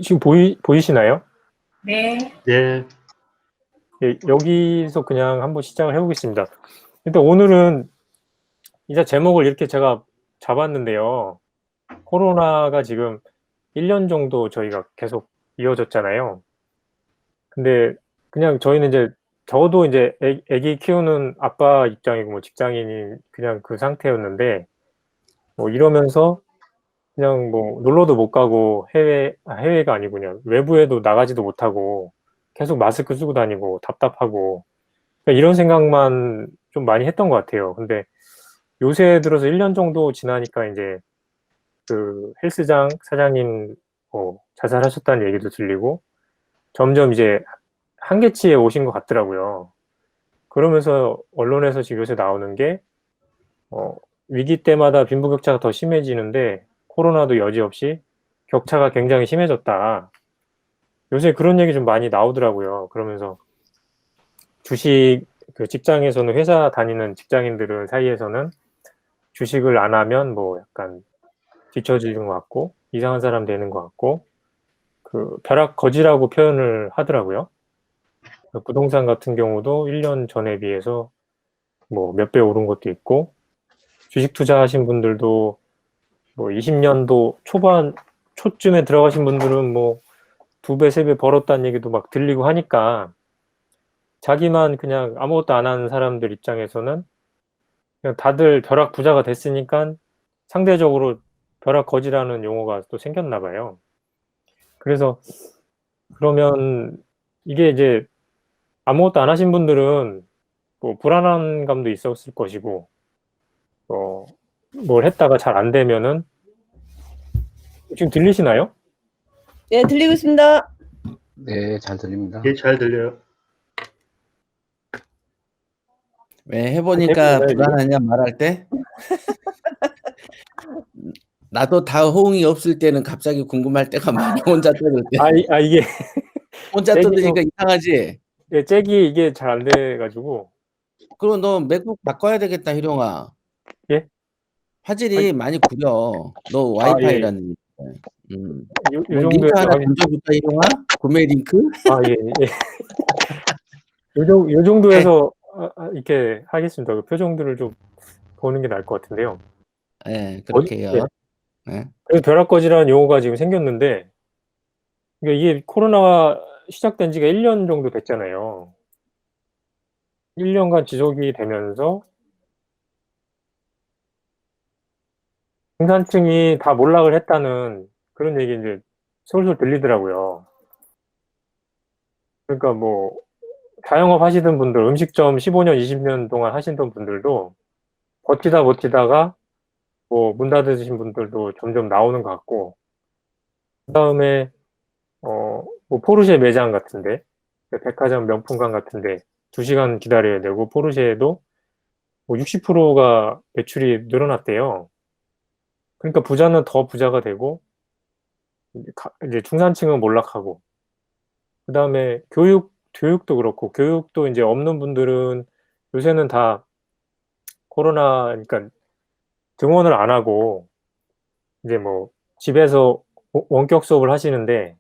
지금 보이시나요? 네. 예. 예, 여기서 그냥 한번 시작을 해보겠습니다. 일단 오늘은 이제 제목을 이렇게 제가 잡았는데요. 코로나가 지금 1년 정도 저희가 계속 이어졌잖아요. 근데 그냥 저희는 이제 저도 이제 애기 키우는 아빠 입장이고 뭐 직장인이 그냥 그 상태였는데 뭐 이러면서 그냥 뭐 놀러도 못 가고 해외가 아니고 그냥 외부에도 나가지도 못하고 계속 마스크 쓰고 다니고 답답하고 그러니까 이런 생각만 좀 많이 했던 것 같아요. 근데 요새 들어서 1년 정도 지나니까 이제 그 헬스장 사장님 자살하셨다는 얘기도 들리고 점점 이제 한계치에 오신 것 같더라고요. 그러면서 언론에서 지금 요새 나오는 게 위기 때마다 빈부격차가 더 심해지는데 코로나도 여지없이 격차가 굉장히 심해졌다. 요새 그런 얘기 좀 많이 나오더라고요. 그러면서 주식 그 직장에서는 회사 다니는 직장인들은 사이에서는 주식을 안 하면 뭐 약간 뒤처지는 것 같고 이상한 사람 되는 것 같고 그 벼락거지라고 표현을 하더라고요. 부동산 같은 경우도 1년 전에 비해서 뭐 몇 배 오른 것도 있고 주식 투자하신 분들도 뭐 20년도 초쯤에 들어가신 분들은 뭐 2배, 3배 벌었다는 얘기도 막 들리고 하니까 자기만 그냥 아무것도 안 하는 사람들 입장에서는 그냥 다들 벼락 부자가 됐으니까 상대적으로 벼락거지라는 용어가 또 생겼나 봐요. 그래서 그러면 이게 이제 아무것도 안 하신 분들은 뭐 불안한 감도 있었을 것이고 뭘 했다가 잘 안 되면은 지금 들리시나요? 네, 들리고 있습니다. 네, 잘 들립니다. 예, 잘 들려요. 왜 해보니까 재밌나요, 지금? 불안하냐 말할 때? 나도 다 호응이 없을 때는 갑자기 궁금할 때가 많아. 혼자 떠들 때. 이게 혼자 잭이 떠드니까 이상하지? 예, 잭이 이게 잘 안 돼가지고 그럼 너 맥북 바꿔야 되겠다, 희룡아. 예? 화질이 많이 구려. 너 와이파이라는 얘기야. 요 뭐 링크 정도에서 하나 던져줄까, 희룡아? 구매 링크? 예. 요 정도에서 이렇게 하겠습니다. 그 표정들을 좀 보는 게 나을 것 같은데요. 네, 그렇게 해요. 네. 그래서 벼락거지라는 용어가 지금 생겼는데 그러니까 이게 코로나가 시작된 지가 1년 정도 됐잖아요. 1년간 지속이 되면서 중산층이 다 몰락을 했다는 그런 얘기 이제 솔솔 들리더라고요. 그러니까 뭐 자영업 하시던 분들, 음식점 15년, 20년 동안 하시던 분들도 버티다가 뭐 문 닫으신 분들도 점점 나오는 것 같고 그다음에 뭐 포르쉐 매장 같은데 백화점 명품관 같은데 2시간 기다려야 되고 포르쉐에도 뭐 60%가 매출이 늘어났대요. 그러니까 부자는 더 부자가 되고 이제 중산층은 몰락하고 그다음에 교육도 그렇고 교육도 이제 없는 분들은 요새는 다 코로나 그러니까 등원을 안 하고 이제 뭐 집에서 원격 수업을 하시는데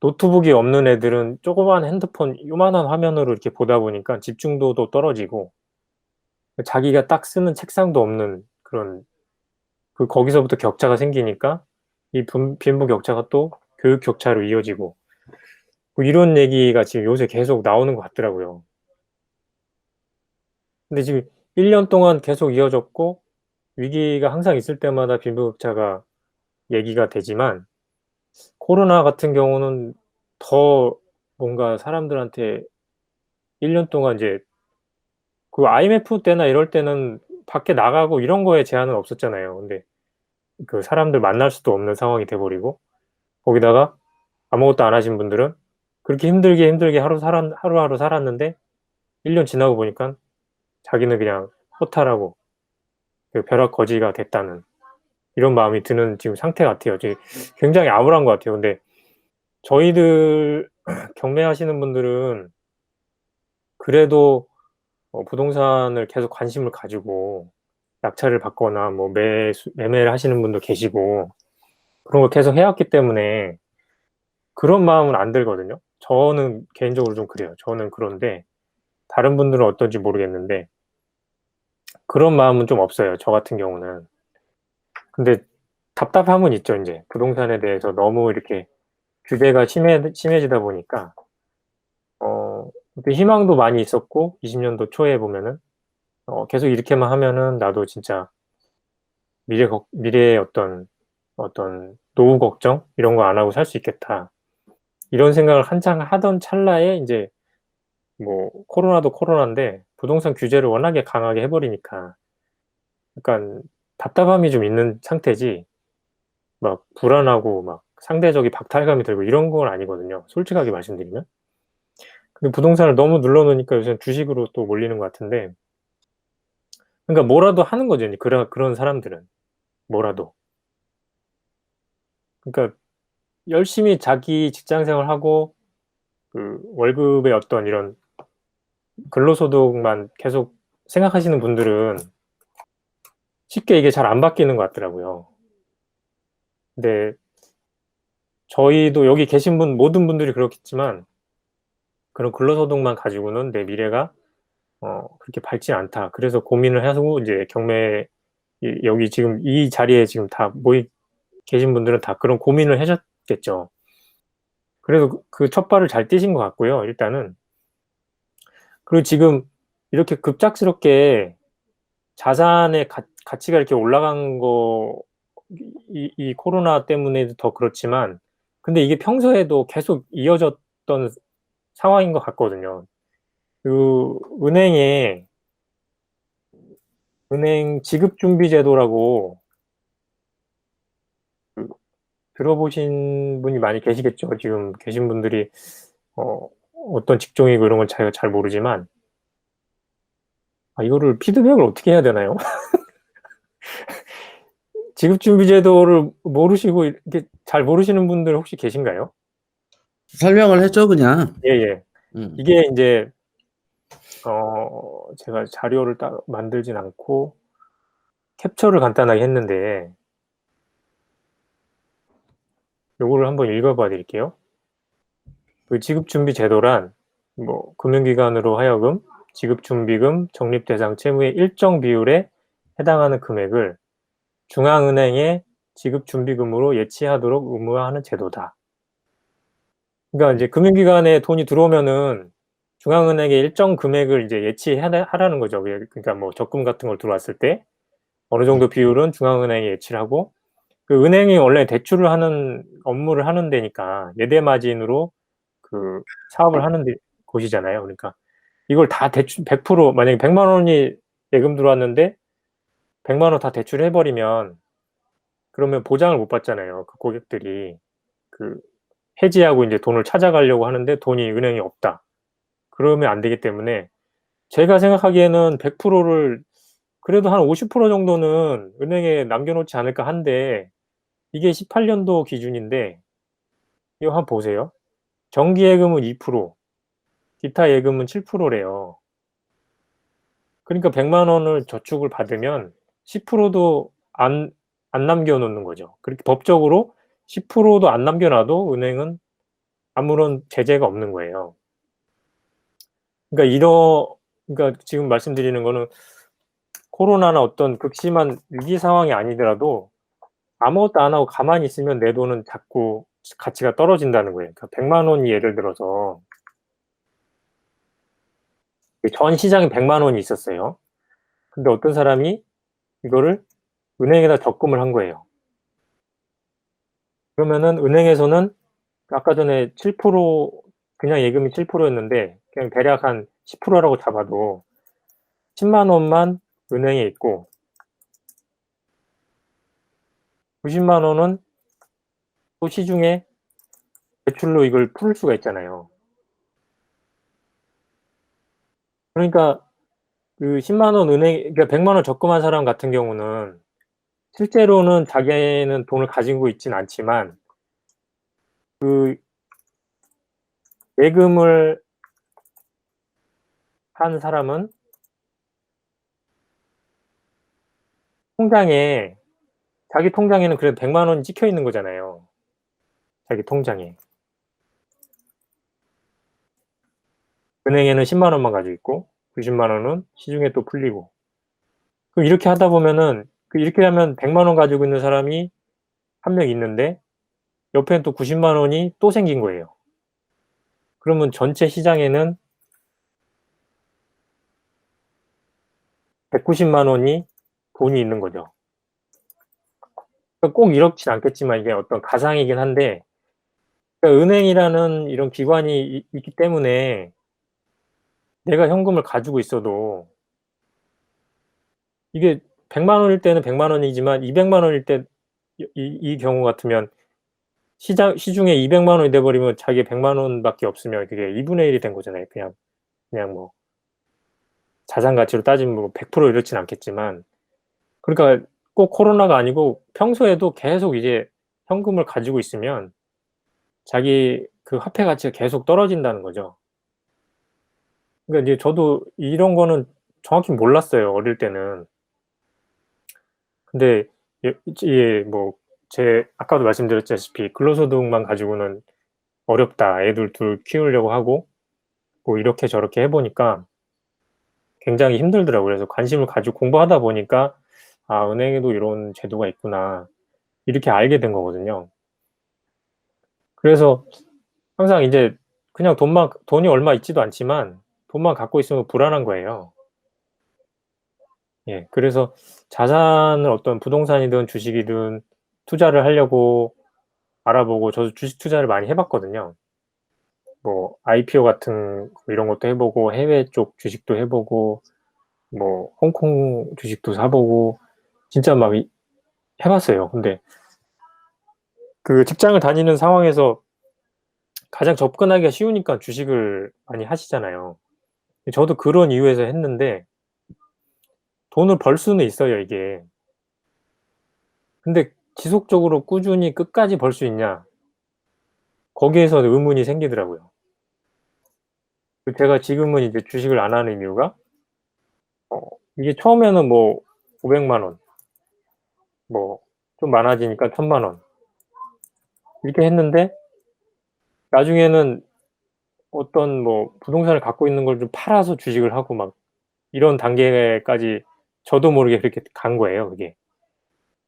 노트북이 없는 애들은 조그만 핸드폰 요만한 화면으로 이렇게 보다 보니까 집중도도 떨어지고 자기가 딱 쓰는 책상도 없는 그런 거기서부터 격차가 생기니까 이 빈부 격차가 또 교육 격차로 이어지고 뭐 이런 얘기가 지금 요새 계속 나오는 것 같더라고요. 근데 지금 1년 동안 계속 이어졌고 위기가 항상 있을 때마다 빈부 격차가 얘기가 되지만 코로나 같은 경우는 더 뭔가 사람들한테 1년 동안 이제 그 IMF 때나 이럴 때는 밖에 나가고 이런 거에 제한은 없었잖아요. 근데 그 사람들 만날 수도 없는 상황이 돼 버리고 거기다가 아무것도 안 하신 분들은 그렇게 힘들게 하루하루 살았는데 1년 지나고 보니까 자기는 그냥 허탈하고 그 벼락거지가 됐다는 이런 마음이 드는 지금 상태 같아요. 지금 굉장히 암울한 것 같아요. 근데 저희들 경매하시는 분들은 그래도 부동산을 계속 관심을 가지고 낙찰을 받거나 뭐 매매를 하시는 분도 계시고 그런 걸 계속 해왔기 때문에 그런 마음은 안 들거든요. 저는 개인적으로 좀 그래요. 저는 그런데 다른 분들은 어떤지 모르겠는데 그런 마음은 좀 없어요. 저 같은 경우는. 근데 답답함은 있죠. 인제 부동산에 대해서 너무 이렇게 규제가 심해지다 보니까 그때 희망도 많이 있었고 20년도 초에 보면은 계속 이렇게만 하면은 나도 진짜 미래의 어떤 노후 걱정 이런 거 안 하고 살 수 있겠다. 이런 생각을 한창 하던 찰나에 인제 뭐 코로나도 코로나인데 부동산 규제를 워낙에 강하게 해 버리니까 약간 답답함이 좀 있는 상태지 막 불안하고 막 상대적인 박탈감이 들고 이런 건 아니거든요, 솔직하게 말씀드리면. 근데 부동산을 너무 눌러 놓으니까 요새는 주식으로 또 몰리는 것 같은데 그러니까 뭐라도 하는 거죠, 인제 그런 사람들은. 뭐라도. 그러니까 열심히 자기 직장 생활하고 그 월급의 어떤 이런 근로소득만 계속 생각하시는 분들은 쉽게 이게 잘 안 바뀌는 것 같더라고요. 근데 저희도 여기 계신 모든 분들이 그렇겠지만 그런 근로소득만 가지고는 '내 미래가 그렇게 밝지 않다.' 그래서 고민을 하고 이제 여기 지금 이 자리에 지금 다 계신 분들은 다 그런 고민을 하셨겠죠. 그래도 그 첫 발을 잘 떼신 것 같고요, 일단은. 그리고 지금 이렇게 급작스럽게 자산의 가치가 이렇게 올라간 거 이 코로나 때문에도 더 그렇지만 근데 이게 평소에도 계속 이어졌던 상황인 것 같거든요. 그 은행 지급준비 제도라고 그 들어보신 분이 많이 계시겠죠. 지금 계신 분들이 어떤 직종이고 이런 건 제가 잘 모르지만 이거를 피드백을 어떻게 해야 되나요? 지급준비 제도를 모르시고 이렇게 잘 모르시는 분들 혹시 계신가요? 설명을 해줘 그냥. 예예. 음. 이게 인제 제가 자료를 따로 만들진 않고 캡처를 간단하게 했는데 요거를 한번 읽어 봐 드릴게요. 그 지급준비 제도란 뭐 금융기관으로 하여금 지급준비금 적립 대상 채무의 일정 비율에 해당하는 금액을 중앙은행에 지급준비금으로 예치하도록 의무화하는 제도다. 그러니까 인제 금융기관에 돈이 들어오면은 중앙은행에 일정 금액을 이제 하라는 거죠. 그러니까 뭐 적금 같은 걸 들어왔을 때 어느 정도 비율은 중앙은행에 예치를 하고 그 은행이 원래 대출을 하는 업무를 하는 데니까 예대 마진으로 그 사업을 하는 곳이잖아요. 그러니까 이걸 다 대출 100% 만약에 100만 원이 예금 들어왔는데 100만 원 다 대출해 버리면 그러면 보장을 못 받잖아요, 그 고객들이. 그 해지하고 인제 돈을 찾아가려고 하는데 돈이 은행에 없다. 그러면 안 되기 때문에 제가 생각하기에는 100%를 그래도 한 50% 정도는 은행에 남겨 놓지 않을까 한데 이게 18년도 기준인데 이거 한번 보세요. 정기예금은 2% 기타 예금은 7% 래요. 그러니까 100만 원을 저축을 받으면 10%도 안 남겨 놓는 거죠. 그렇게 법적으로 10%도 안 남겨 놔도 은행은 아무런 제재가 없는 거예요. 그러니까 그러니까 지금 말씀드리는 거는 코로나나 어떤 극심한 위기 상황이 아니더라도 아무것도 안 하고 가만히 있으면 내 돈은 자꾸 가치가 떨어진다는 거예요. 그러니까 100만 원이 예를 들어서 전 시장에 100만 원이 있었어요. 근데 어떤 사람이 이거를 은행에다 적금을 한 거예요. 그러면은 은행에서는 아까 전에 7% 그냥 예금이 7% 였는데 그냥 대략 한 10% 라고 잡아도 10만 원만 은행에 있고 90만 원은 또 시중에 대출로 이걸 풀 수가 있잖아요. 그러니까 그 10만 원 그러니까 100만 원 적금한 사람 같은 경우는 실제로는 자기는 돈을 가지고 있진 않지만 그 예금을 한 사람은 통장에 자기 통장에는 그래도 100만 원이 찍혀 있는 거잖아요, 자기 통장에. 은행에는 10만 원만 가지고 있고 90만 원은 시중에 또 풀리고. 그럼 이렇게 하다 보면은 이렇게 하면 100만 원 가지고 있는 사람이 한 명 있는데 옆에는 또 90만 원이 또 생긴 거예요. 그러면 전체 시장에는 190만 원이 돈이 있는 거죠. 그러니까 꼭 이렇진 않겠지만 이게 어떤 가상이긴 한데, 그러니까 은행이라는 이런 기관이 있기 때문에 내가 현금을 가지고 있어도 이게 100만 원일 때는 100만 원이지만 200만 원일 때 이 경우 같으면 시중에 200만 원이 돼 버리면 자기 100만 원밖에 없으면 그게 2분의 1이 된 거잖아요. 그냥 뭐 자산 가치로 따지면 뭐 100% 이렇진 않겠지만, 그러니까 꼭 코로나가 아니고 평소에도 계속 이제 현금을 가지고 있으면 자기 그 화폐 가치가 계속 떨어진다는 거죠. 그러니까 이제 저도 이런 거는 정확히 몰랐어요, 어릴 때는. 근데 뭐 아까도 말씀드렸다시피 근로소득만 가지고는 어렵다. 애들 둘 키우려고 하고 뭐 이렇게 저렇게 해 보니까 굉장히 힘들더라고요. 그래서 관심을 가지고 공부하다 보니까 '아, 은행에도 이런 제도가 있구나.' 이렇게 알게 된 거거든요. 그래서 항상 이제 그냥 돈이 얼마 있지도 않지만 돈만 갖고 있으면 불안한 거예요. 예. 그래서 자산을 어떤 부동산이든 주식이든 투자를 하려고 알아보고, 저도 주식 투자를 많이 해 봤거든요. 뭐 IPO 같은 이런 것도 해 보고 해외 쪽 주식도 해 보고 뭐 홍콩 주식도 사 보고 진짜 막 해 봤어요. 근데 그 직장을 다니는 상황에서 가장 접근하기가 쉬우니까 주식을 많이 하시잖아요. 저도 그런 이유에서 했는데 돈을 벌 수는 있어요, 이게. 근데 지속적으로 꾸준히 끝까지 벌 수 있냐? 거기에서 의문이 생기더라고요. 제가 지금은 이제 주식을 안 하는 이유가 어 이게 처음에는 뭐 500만 원, 뭐 좀 많아지니까 1,000만 원 이렇게 했는데, 나중에는 어떤 뭐 부동산을 갖고 있는 걸 좀 팔아서 주식을 하고 막 이런 단계까지 저도 모르게 그렇게 간 거예요, 그게.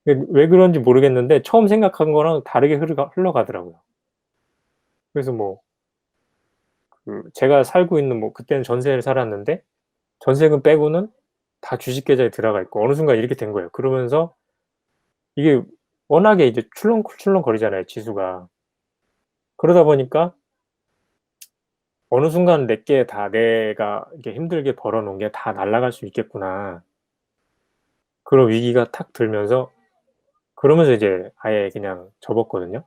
왜 그런지 모르겠는데 처음 생각한 거랑 다르게 흘러가더라고요. 그래서 뭐 제가 살고 있는, 뭐 그때는 전세를 살았는데 전세금 빼고는 다 주식 계좌에 들어가 있고 어느 순간 이렇게 된 거예요. 그러면서 이게 워낙에 이제 출렁출렁거리잖아요, 지수가. 그러다 보니까 어느 순간 내가 이렇게 힘들게 벌어 놓은 게 다 날아갈 수 있겠구나. 그런 위기가 탁 들면서, 그러면서 이제 아예 그냥 접었거든요.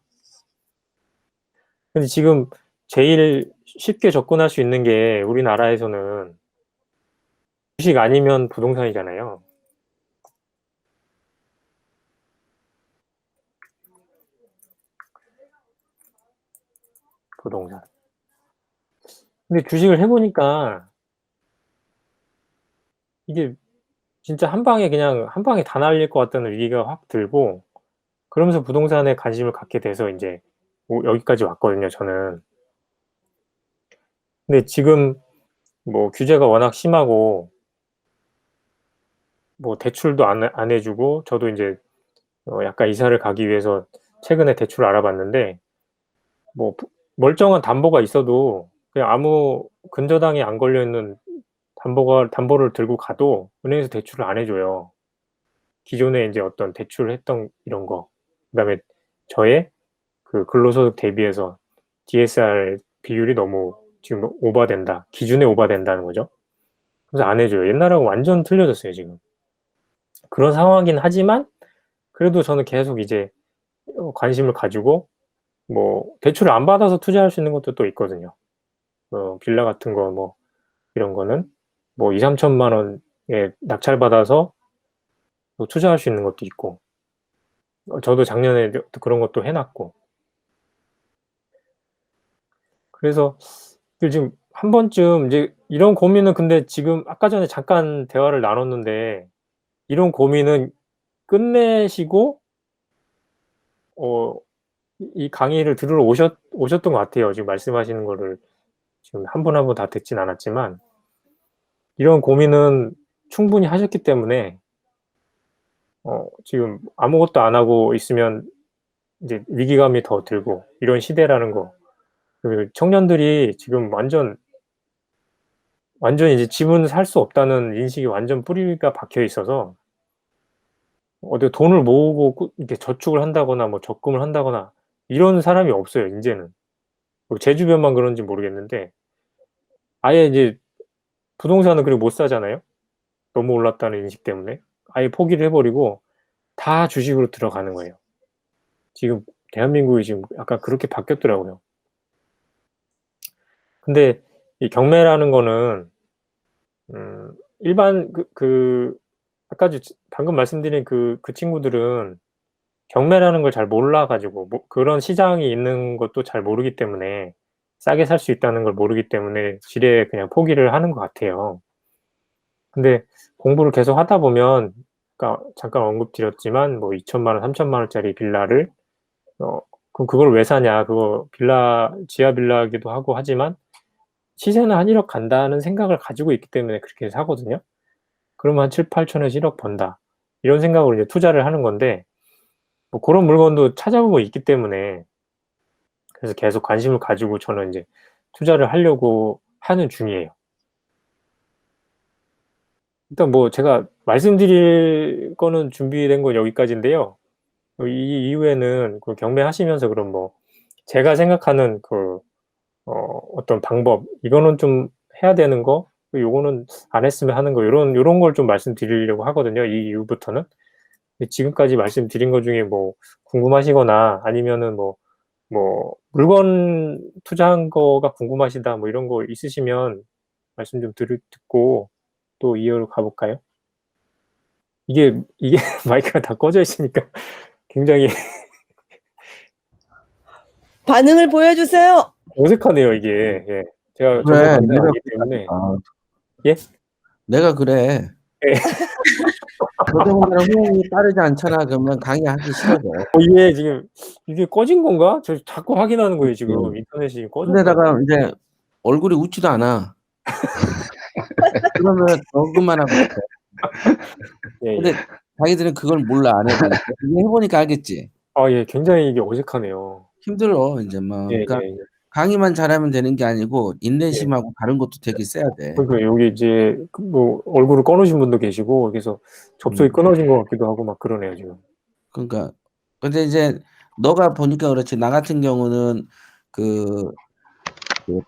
근데 지금 제일 쉽게 접근할 수 있는 게 우리나라에서는 주식 아니면 부동산이잖아요. 부동산. 근데 주식을 해 보니까 이게 진짜 한 방에 다 날릴 것 같다는 위기가 확 들고, 그러면서 부동산에 관심을 갖게 돼서 인제 뭐 여기까지 왔거든요, 저는. 근데 지금 뭐 규제가 워낙 심하고 뭐 대출도 안 해 주고, 저도 인제 약간 이사를 가기 위해서 최근에 대출을 알아봤는데, 뭐 멀쩡한 담보가 있어도 그냥 아무 근저당이 안 걸려 있는 담보를 들고 가도 은행에서 대출을 안 해 줘요. 기존에 인제 어떤 대출했던 이런 거, 그다음에 저의 그 근로소득 대비해서 DSR 비율이 너무 지금 오버된다, 기준에 오버된다는 거죠. 그래서 안 해 줘요. 옛날하고 완전 틀려졌어요, 지금. 그런 상황이긴 하지만 그래도 저는 계속 이제 관심을 가지고, 뭐 대출을 안 받아서 투자할 수 있는 것도 또 있거든요. 빌라 같은 거 뭐 이런 거는 뭐 2-3천만 원에 낙찰받아서 또 투자할 수 있는 것도 있고, 저도 작년에 또 그런 것도 해 놨고. 그래서 지금 한 번쯤 이제 이런 고민은, 근데 지금 아까 전에 잠깐 대화를 나눴는데 이런 고민은 끝내시고 이 강의를 들으러 오셨던 것 같아요. 지금 말씀하시는 거를 지금 지금 한 분 한 분 다 듣진 않았지만 이런 고민은 충분히 하셨기 때문에 지금 아무것도 안 하고 있으면 이제 위기감이 더 들고 이런 시대라는 거. 그리고 청년들이 지금 완전 이제 집은 살 수 없다는 인식이 완전 뿌리가 박혀 있어서 어디 돈을 모으고 이렇게 저축을 한다거나 뭐 적금을 한다거나 이런 사람이 없어요, 인제는. 뭐 제 주변만 그런지 모르겠는데 아예 이제 부동산은 그리고 못 사잖아요. 너무 올랐다는 인식 때문에. 아예 포기를 해 버리고 다 주식으로 들어가는 거예요. 지금 대한민국이 지금 약간 그렇게 바뀌었더라고요. 근데 이 경매라는 거는 일반 아까 방금 말씀드린 그 친구들은 경매라는 걸 잘 몰라 가지고 뭐 그런 시장이 있는 것도 잘 모르기 때문에 싸게 살 수 있다는 걸 모르기 때문에 지레 그냥 포기를 하는 것 같아요. 근데 공부를 계속 하다 보면 아까 잠깐 언급드렸지만 뭐 2,000,000 원, 3,000,000 원짜리 빌라를 그럼 그걸 왜 사냐. 그거 지하 빌라이기도 하고 하지만 시세는 한 1억 간다는 생각을 가지고 있기 때문에 그렇게 사거든요. 그러면 한 7,000,000-8,000,000에서 1억 번다. 이런 생각으로 이제 투자를 하는 건데 뭐 고런 물건도 찾아보고 있기 때문에 그래서 계속 관심을 가지고 저는 인제 투자를 하려고 하는 중이에요. 일단 뭐 제가 말씀드릴 거는 준비된 건 여기까지인데요. 이 이후에는 그 경매하시면서 그럼 뭐 제가 생각하는 어떤 방법 이거는 좀 해야 되는 거 요거는 안 했으면 하는 거 요런 걸 좀 말씀드리려고 하거든요, 이 이후부터는. 근데 지금까지 말씀드린 것 중에 뭐 궁금하시거나 아니면은 뭐 물건 투자한 거가 궁금하시다 뭐 이런 거 있으시면 말씀 좀 듣고 또 이어로 가 볼까요? 이게 마이크가 다 꺼져 있으니까 굉장히 반응을 보여주세요. 어색하네요, 이게. 예. 제가 전문 그래, 강사가 내가 아니기 때문에. 아, 예? 내가 그래. 예. 너 때문에 호응이 빠르지 않잖아. 그러면 강의하기 싫어져. 이게 꺼진 건가? 저 자꾸 확인하는 거예요, 지금. 인터넷이 지금 꺼졌나 근데다가 이제 얼굴이 웃지도 않아. 그러면 적응만 하고 있어. 예예. 근데 자기들은 그걸 몰라, 안 해보니까. 이게 해보니까 알겠지. 예. 굉장히 이게 어색하네요. 힘들어 이제 막. 그러니까 예예예. 강의만 잘하면 되는 게 아니고 예. 인내심하고 다른 것도 되게 세야 돼. 그러니까 여기 이제 뭐 얼굴을 꺼 놓으신 분도 계시고 그래서 접속이 끊어진 것 같기도 하고 막 그러네요, 지금. 그러니까 근데 이제 너가 보니까 그렇지 나 같은 경우는 그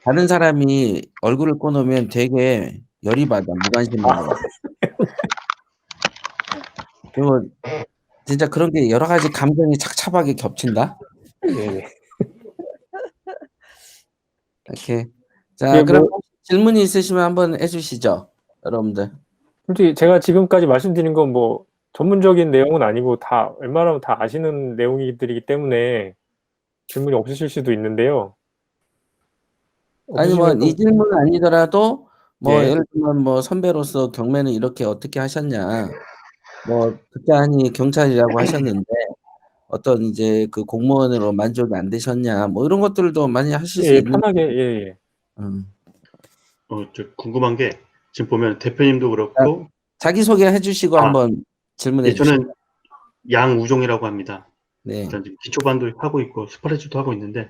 다른 사람이 얼굴을 꺼 놓으면 되게 열이 받아, 무관심하고. 그리고 진짜 그런 게 여러 가지 감정이 착잡하게 겹친다. 예예. 이렇게. 이게 자, 그럼 뭐 질문이 있으시면 한번 해 주시죠, 여러분들. 솔직히 제가 지금까지 말씀드린 건 뭐 전문적인 내용은 아니고 다 웬만하면 다 아시는 내용들이기 때문에 질문이 없으실 수도 있는데요. 아니 뭐 없으시면 좀 이 질문은 아니더라도 뭐 예. 예를 들면 뭐 선배로서 경매는 이렇게 어떻게 하셨냐. 뭐 듣자하니 경찰이라고 하셨는데 어떤 이제 그 공무원으로 만족이 안 되셨냐. 뭐 이런 것들도 많이 하실 수 예. 있는. 편하게 예예. 저 궁금한 게 지금 보면 대표님도 그렇고 자기소개 해 주시고 한번 질문해 주시죠. 저는 양우종이라고 합니다. 네. 일단 지금 기초반도 하고 있고 스파레즈도 하고 있는데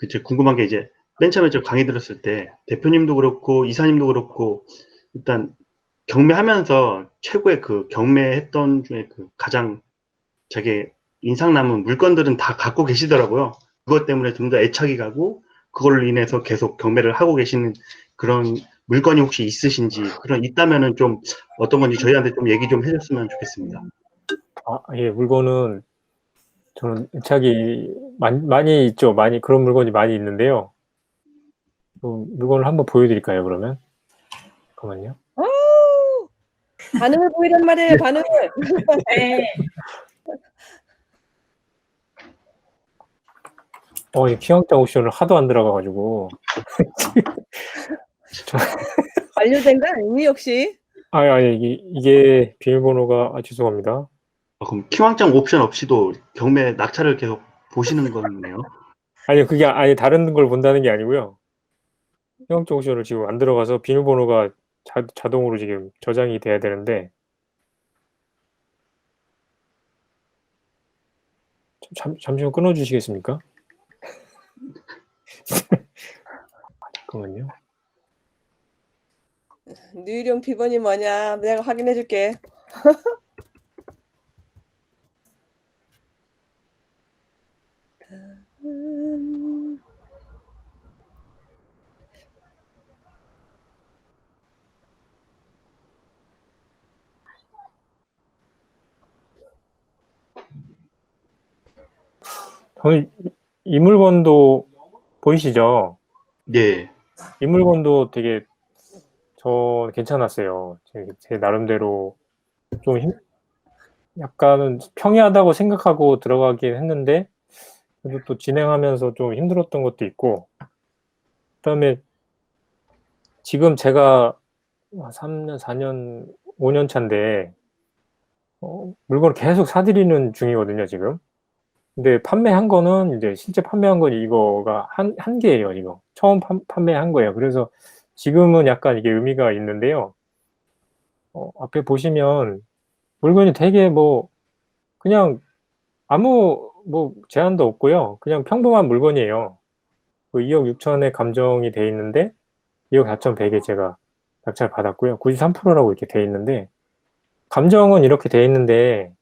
이제 궁금한 게 이제 맨 처음에 저 강의 들었을 때 대표님도 그렇고 이사님도 그렇고 일단 경매하면서 최고의 그 경매했던 중에 그 가장 자기 인상 남은 물건들은 다 갖고 계시더라고요. 그것 때문에 좀 더 애착이 가고 그걸로 인해서 계속 경매를 하고 계시는 그런 물건이 혹시 있으신지 있다면은 좀 어떤 건지 저희한테 좀 얘기 좀 해줬으면 좋겠습니다. 예. 물건은 저는 애착이 많이 있죠. 많이 그런 물건이 많이 있는데요. 물건을 한번 보여 드릴까요, 그러면? 잠깐만요. 반응을 보이란 말이에요. 반응을. 네. 이 키왕짱 옵션을 하도 안 들어가 가지고 완료된 거 아니니 혹시? 아니 이게 비밀번호가 죄송합니다. 그럼 키왕짱 옵션 없이도 경매 낙찰을 계속 보시는 거네요. 아니요. 그게 아예 다른 걸 본다는 게 아니고요. 형적 옵션을 지금 안 들어가서 비밀번호가 자동으로 지금 저장이 돼야 되는데 잠시만 끊어주시겠습니까? 잠깐만요. 뉴일용 비번이 뭐냐? 내가 확인해 줄게. 저는 이 물건도 보이시죠? 네. 이 물건도 되게 저 괜찮았어요. 제 나름대로 좀 약간은 평이하다고 생각하고 들어가긴 했는데 그래도 또 진행하면서 좀 힘들었던 것도 있고 그다음에 지금 제가 3년, 4년, 5년 차인데 물건을 계속 사들이는 중이거든요, 지금. 근데 판매한 거는 이제 실제 판매한 건 이거가 한 개예요, 이거. 처음 판매한 거예요. 그래서 지금은 약간 이게 의미가 있는데요. 앞에 보시면 물건이 되게 뭐 그냥 아무 뭐 제한도 없고요. 그냥 평범한 물건이에요. 그 2억 6천의 감정이 돼 있는데 2억 4,100에 제가 낙찰 받았고요. 93%라고 이렇게 돼 있는데 감정은 이렇게 돼 있는데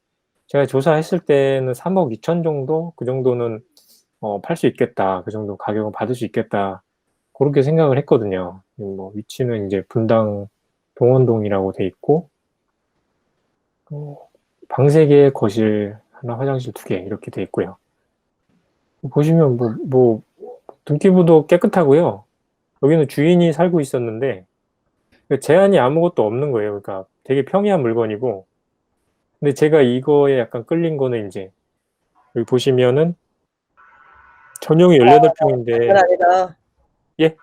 제가 조사했을 때는 3억 2천 정도? 그 정도는 팔 수 있겠다. 그 정도 가격은 받을 수 있겠다. 그렇게 생각을 했거든요. 뭐 위치는 이제 분당 동원동이라고 돼 있고 방 3개, 거실 하나, 화장실 2개 이렇게 돼 있고요. 보시면 뭐 등기부도 깨끗하고요. 여기는 주인이 살고 있었는데 제한이 아무것도 없는 거예요. 그러니까 되게 평이한 물건이고 근데 제가 이거에 약간 끌린 거는 이제 여기 보시면은 전용이 18평인데 장난 아니다. 예?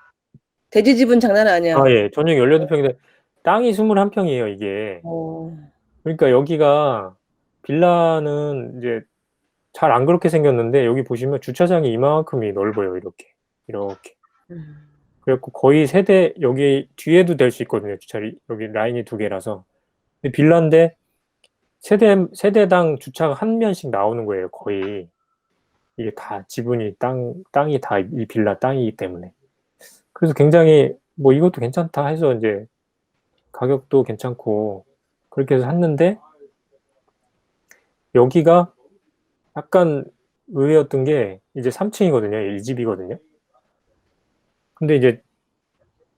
돼지집은 장난 아니야. 예. 전용이 18평인데 땅이 21평이에요, 이게. 어. 그러니까 여기가 빌라는 이제 잘 안 그렇게 생겼는데 여기 보시면 주차장이 이만큼이 넓어요, 이렇게. 이렇게. 그래갖고 거의 세대 여기 뒤에도 될 수 있거든요, 주차리. 여기 라인이 2개라서. 근데 빌라인데 세대당 주차가 한 면씩 나오는 거예요, 거의. 이게 다 지분이 땅이 다 이 빌라 땅이기 때문에. 그래서 굉장히 뭐 이것도 괜찮다 해서 이제 가격도 괜찮고 그렇게 해서 샀는데 여기가 약간 의외였던 게 이제 3층이거든요. 이 집이거든요. 근데 이제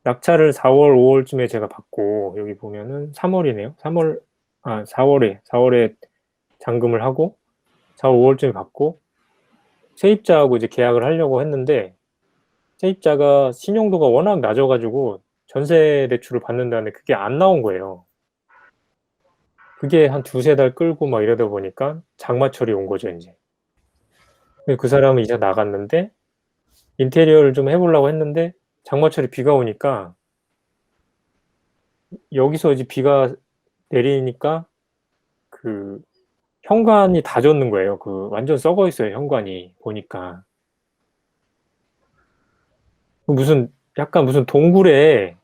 낙찰을 4월, 5월쯤에 제가 받고 여기 보면은 3월이네요. 4월에 잔금을 하고 4월, 5월쯤에 받고 세입자하고 이제 계약을 하려고 했는데 세입자가 신용도가 워낙 낮아가지고 전세 대출을 받는다는데 그게 안 나온 거예요. 그게 한 2-3달 끌고 막 이러다 보니까 장마철이 온 거죠, 이제. 그 사람은 이사 나갔는데 인테리어를 좀 해보려고 했는데 장마철에 비가 오니까 여기서 이제 비가 내리니까 그 현관이 다 젖는 거예요. 그 완전 썩어 있어요, 현관이 보니까. 약간 무슨 동굴에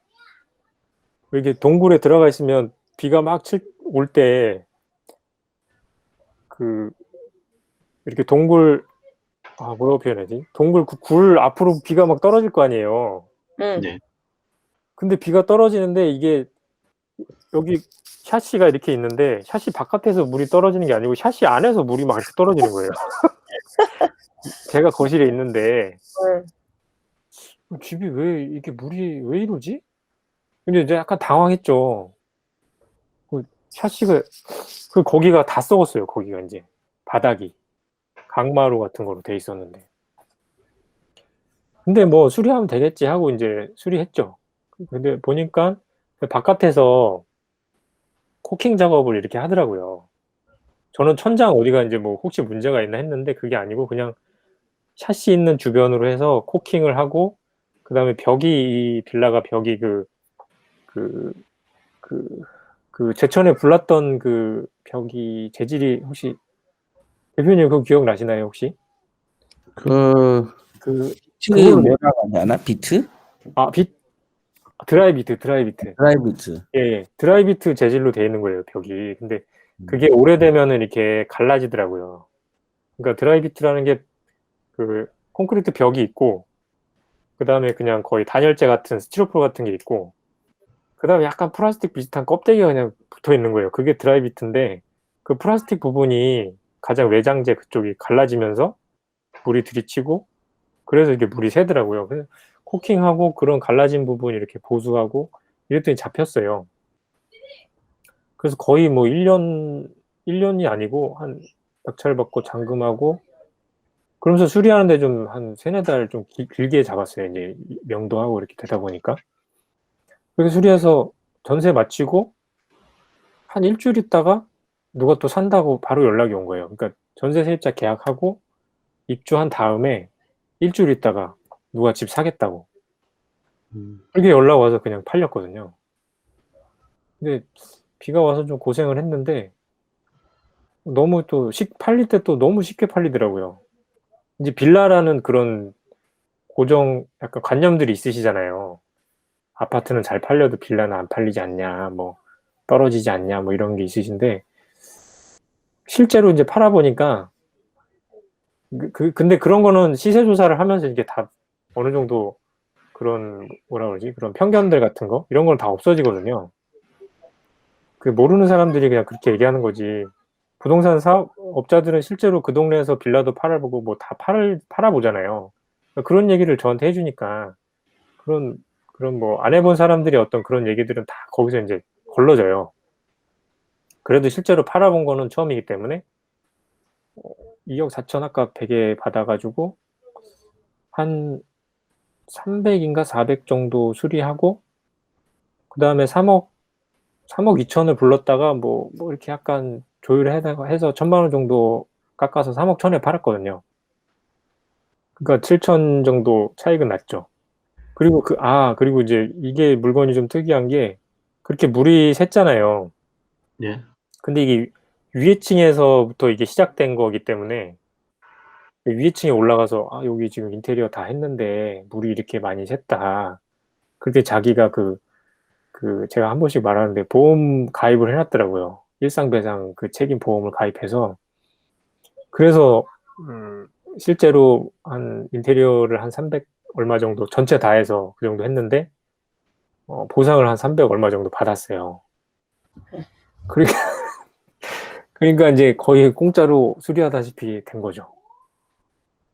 이렇게 동굴에 들어가 있으면 비가 막 올 때 그 이렇게 뭐라고 표현하지? 동굴 그 굴 앞으로 비가 막 떨어질 거 아니에요. 응. 네. 근데 비가 떨어지는데 이게 여기 샤시가 이렇게 있는데 샤시 바깥에서 물이 떨어지는 게 아니고 샤시 안에서 물이 막 이렇게 떨어지는 거예요. 제가 거실에 있는데 응. 집이 왜 이렇게 물이 왜 이러지? 근데 이제 약간 당황했죠. 그 샤시가 거기가 다 썩었어요. 거기가 이제 바닥이 강마루 같은 거로 돼 있었는데. 근데 뭐 수리하면 되겠지 하고 이제 수리했죠. 근데 보니까 바깥에서 코킹 작업을 이렇게 하더라고요. 저는 천장 어디가 이제 뭐 혹시 문제가 있나 했는데 그게 아니고 그냥 샤시 있는 주변으로 해서 코킹을 하고 그다음에 이 빌라가 벽이 제천에 불났던 그 벽이 재질이 혹시 대표님 그거 기억나시나요 혹시? 그 그걸로 비트 뭐라고 하지 않아? 비트? 드라이비트. 드라이비트. 예. 드라이비트 재질로 되어 있는 거예요, 벽이. 근데 음. 그게 오래되면은 이렇게 갈라지더라고요. 그러니까 드라이비트라는 게 그 콘크리트 벽이 있고, 그 다음에 그냥 거의 단열재 같은 스티로폼 같은 게 있고, 그 다음에 약간 플라스틱 비슷한 껍데기가 그냥 붙어 있는 거예요. 그게 드라이비트인데, 그 플라스틱 부분이 가장 외장재 그쪽이 갈라지면서 물이 들이치고, 그래서 이게 물이 새더라고요. 그래서 코킹하고 그런 갈라진 부분 이렇게 보수하고 이랬더니 잡혔어요. 그래서 거의 뭐 1년이 아니고 한 낙찰받고 잔금하고 그러면서 수리하는데 좀 한 3-4달 좀 길게 잡았어요. 이제 명도하고 이렇게 되다 보니까. 그래서 수리해서 전세 마치고 한 일주일 있다가 누가 또 산다고 바로 연락이 온 거예요. 그러니까 전세 세입자 계약하고 입주한 다음에 일주일 있다가 누가 집 사겠다고. 그렇게 연락 와서 그냥 팔렸거든요. 근데 비가 와서 좀 고생을 했는데 너무 또 팔릴 때 또 너무 쉽게 팔리더라고요. 이제 빌라라는 그런 고정 약간 관념들이 있으시잖아요. 아파트는 잘 팔려도 빌라는 안 팔리지 않냐, 뭐 떨어지지 않냐, 뭐 이런 게 있으신데 실제로 이제 팔아보니까 근데 그런 거는 시세 조사를 하면서 이게 다 어느 정도 그런 뭐라 그러지? 그런 편견들 같은 거 이런 건 다 없어지거든요. 그 모르는 사람들이 그냥 그렇게 얘기하는 거지. 부동산 사업자들은 실제로 그 동네에서 빌라도 팔아보고 뭐 다 팔아보잖아요. 그런 얘기를 저한테 해주니까 그런 뭐 안 해본 사람들이 어떤 그런 얘기들은 다 거기서 이제 걸러져요. 그래도 실제로 팔아본 거는 처음이기 때문에 2억 4천 아까 100에 받아가지고 한 300인가 400 정도 수리하고 그 다음에 3억 2천을 불렀다가 뭐 이렇게 약간 조율해서 1,000만 원 정도 깎아서 3억 1천에 팔았거든요. 그러니까 7천 정도 차익은 났죠. 그리고 그리고 이제 이게 물건이 좀 특이한 게 그렇게 물이 샜잖아요. 예. 근데 이게 위에 층에서부터 이게 시작된 거기 때문에 위에 층에 올라가서 여기 지금 인테리어 다 했는데 물이 이렇게 많이 샜다. 그때 자기가 제가 한 번씩 말하는데 보험 가입을 해놨더라고요. 일상배상 그 책임 보험을 가입해서. 그래서 실제로 한 인테리어를 한 300 얼마 정도 전체 다 해서 그 정도 했는데 보상을 한 300 얼마 정도 받았어요. 그러니까 이제 거의 공짜로 수리하다시피 된 거죠.